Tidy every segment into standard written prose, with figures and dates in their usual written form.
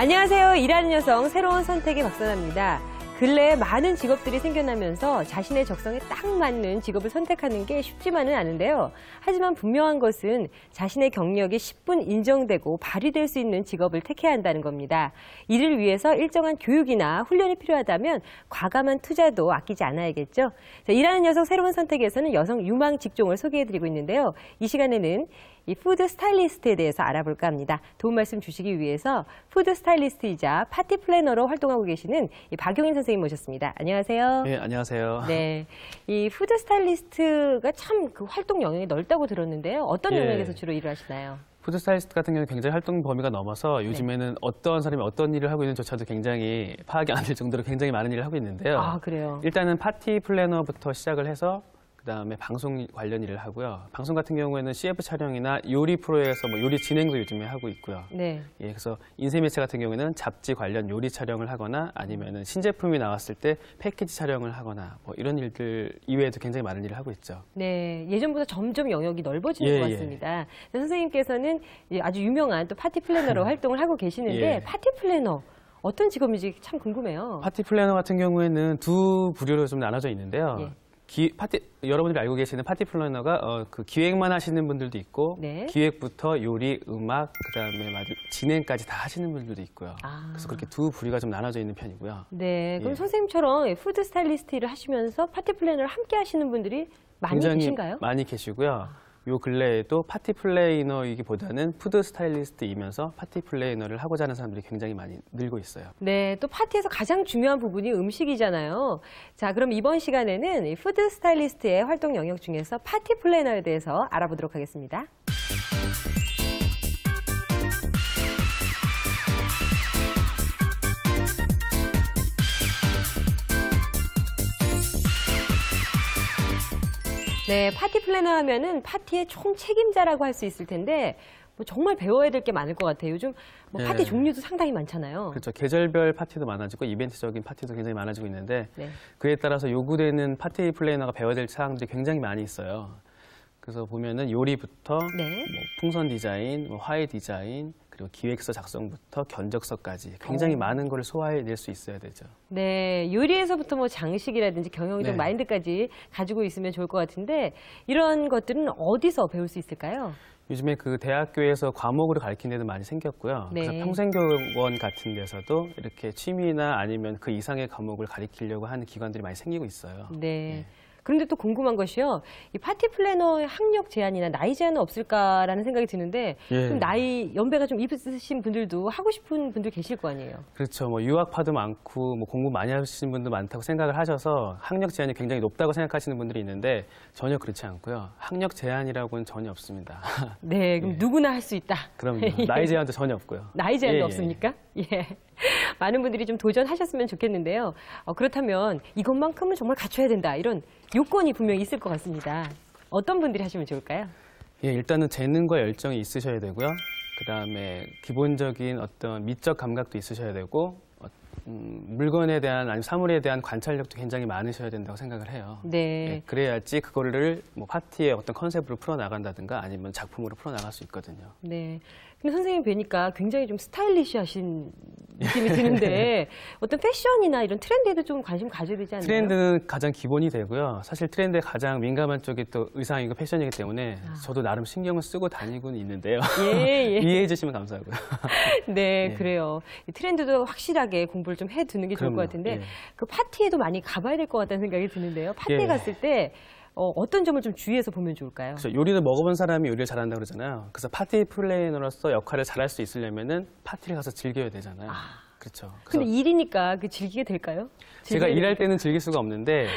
안녕하세요. 일하는 여성 새로운 선택의 박선아입니다. 근래에 많은 직업들이 생겨나면서 자신의 적성에 딱 맞는 직업을 선택하는 게 쉽지만은 않은데요. 하지만 분명한 것은 자신의 경력이 10분 인정되고 발휘될 수 있는 직업을 택해야 한다는 겁니다. 이를 위해서 일정한 교육이나 훈련이 필요하다면 과감한 투자도 아끼지 않아야겠죠. 자, 일하는 여성 새로운 선택에서는 여성 유망 직종을 소개해드리고 있는데요. 이 시간에는 이 푸드 스타일리스트에 대해서 알아볼까 합니다. 도움 말씀 주시기 위해서 푸드 스타일리스트이자 파티 플래너로 활동하고 계시는 이 박용인 선생님 모셨습니다. 안녕하세요. 네, 안녕하세요. 네, 이 푸드 스타일리스트가 참 그 활동 영역이 넓다고 들었는데요. 어떤 영역에서 주로 일을 하시나요? 푸드 스타일리스트 같은 경우는 굉장히 활동 범위가 넘어서 요즘에는 어떤 사람이 어떤 일을 하고 있는지조차도 굉장히 파악이 안 될 정도로 굉장히 많은 일을 하고 있는데요. 아, 그래요? 일단은 파티 플래너부터 시작을 해서 그다음에 방송 관련 일을 하고요. 방송 같은 경우에는 CF 촬영이나 요리 프로에서 뭐 요리 진행도 요즘에 하고 있고요. 네. 예, 그래서 인쇄 매체 같은 경우에는 잡지 관련 요리 촬영을 하거나 아니면은 신제품이 나왔을 때 패키지 촬영을 하거나 뭐 이런 일들 이외에도 굉장히 많은 일을 하고 있죠. 네, 예전보다 점점 영역이 넓어지는 것 같습니다. 선생님께서는 아주 유명한 또 파티 플래너로 활동을 하고 계시는데 파티 플래너 어떤 직업인지 참 궁금해요. 파티 플래너 같은 경우에는 두 부류로 좀 나눠져 있는데요. 여러분들이 알고 계시는 파티 플래너가 그 기획만 하시는 분들도 있고 기획부터 요리, 음악, 그다음에 진행까지 다 하시는 분들도 있고요. 그래서 그렇게 두 부류가 좀 나눠져 있는 편이고요. 네, 그럼 선생님처럼 푸드 스타일리스트 일을 하시면서 파티 플래너를 함께 하시는 분들이 많이 계신가요? 많이 계시고요. 요 근래에도 파티 플래너이기보다는 푸드 스타일리스트이면서 파티 플래너를 하고자 하는 사람들이 굉장히 많이 늘고 있어요. 네, 또 파티에서 가장 중요한 부분이 음식이잖아요. 자, 그럼 이번 시간에는 이 푸드 스타일리스트의 활동 영역 중에서 파티 플래너에 대해서 알아보도록 하겠습니다. 네, 파티 플래너 하면은 파티의 총 책임자라고 할 수 있을 텐데 뭐 정말 배워야 될 게 많을 것 같아요. 요즘 뭐 파티 종류도 상당히 많잖아요. 그렇죠. 계절별 파티도 많아지고 이벤트적인 파티도 굉장히 많아지고 있는데 그에 따라서 요구되는 파티 플래너가 배워야 될 사항들이 굉장히 많이 있어요. 그래서 보면은 요리부터 뭐 풍선 디자인, 뭐 화해 디자인, 그리고 기획서 작성부터 견적서까지 굉장히 많은 걸 소화해낼 수 있어야 되죠. 네, 요리에서부터 뭐 장식이라든지 경영이든 마인드까지 가지고 있으면 좋을 것 같은데 이런 것들은 어디서 배울 수 있을까요? 요즘에 그 대학교에서 과목으로 가르치는 데도 많이 생겼고요. 그래서 평생교원 같은 데서도 이렇게 취미나 아니면 그 이상의 과목을 가르치려고 하는 기관들이 많이 생기고 있어요. 네. 그런데 또 궁금한 것이요. 이 파티 플래너의 학력 제한이나 나이 제한은 없을까라는 생각이 드는데 좀 연배가 좀 있으신 분들도 하고 싶은 분들 계실 거 아니에요? 그렇죠. 뭐 유학파도 많고 뭐 공부 많이 하시는 분도 많다고 생각을 하셔서 학력 제한이 굉장히 높다고 생각하시는 분들이 있는데 전혀 그렇지 않고요. 학력 제한이라고는 전혀 없습니다. 네, 그럼 누구나 할 수 있다. 그럼요. 나이 제한도 전혀 없고요. 나이 제한도 없습니까? 예. 많은 분들이 좀 도전하셨으면 좋겠는데요. 그렇다면 이것만큼은 정말 갖춰야 된다. 이런 요건이 분명히 있을 것 같습니다. 어떤 분들이 하시면 좋을까요? 예, 일단은 재능과 열정이 있으셔야 되고요. 그다음에 기본적인 어떤 미적 감각도 있으셔야 되고 물건에 대한 아니면 사물에 대한 관찰력도 굉장히 많으셔야 된다고 생각을 해요. 네. 예, 그래야지 그거를 뭐 파티의 어떤 컨셉으로 풀어나간다든가 아니면 작품으로 풀어나갈 수 있거든요. 네. 근데 선생님 뵈니까 굉장히 좀 스타일리시하신 느낌이 드는데 어떤 패션이나 이런 트렌드에도 좀 관심 가져야 되지 않나요? 트렌드는 가장 기본이 되고요. 사실 트렌드에 가장 민감한 쪽이 또 의상이고 패션이기 때문에 저도 나름 신경을 쓰고 다니고는 있는데요. 이해해 주시면 감사하고요. 네, 그래요. 트렌드도 확실하게 공부를 좀 해두는 게 좋을 것 같은데 그 파티에도 많이 가봐야 될 것 같다는 생각이 드는데요. 파티에 갔을 때 어떤 점을 좀 주의해서 보면 좋을까요? 그렇죠. 요리를 먹어본 사람이 요리를 잘한다고 그러잖아요. 그래서 파티 플래너로서 역할을 잘할 수 있으려면은 파티를 가서 즐겨야 되잖아요. 그렇죠. 근데 일이니까 그 즐기게 될까요? 제가 일할 때는 즐길 수가 없는데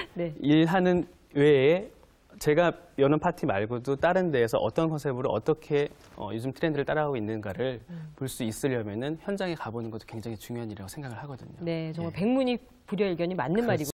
일하는 외에 제가 여는 파티 말고도 다른 데에서 어떤 컨셉으로 어떻게 요즘 트렌드를 따라가고 있는가를 볼 수 있으려면은 현장에 가보는 것도 굉장히 중요한 일이라고 생각을 하거든요. 네, 정말 백문이 불여일견이 맞는 말이고.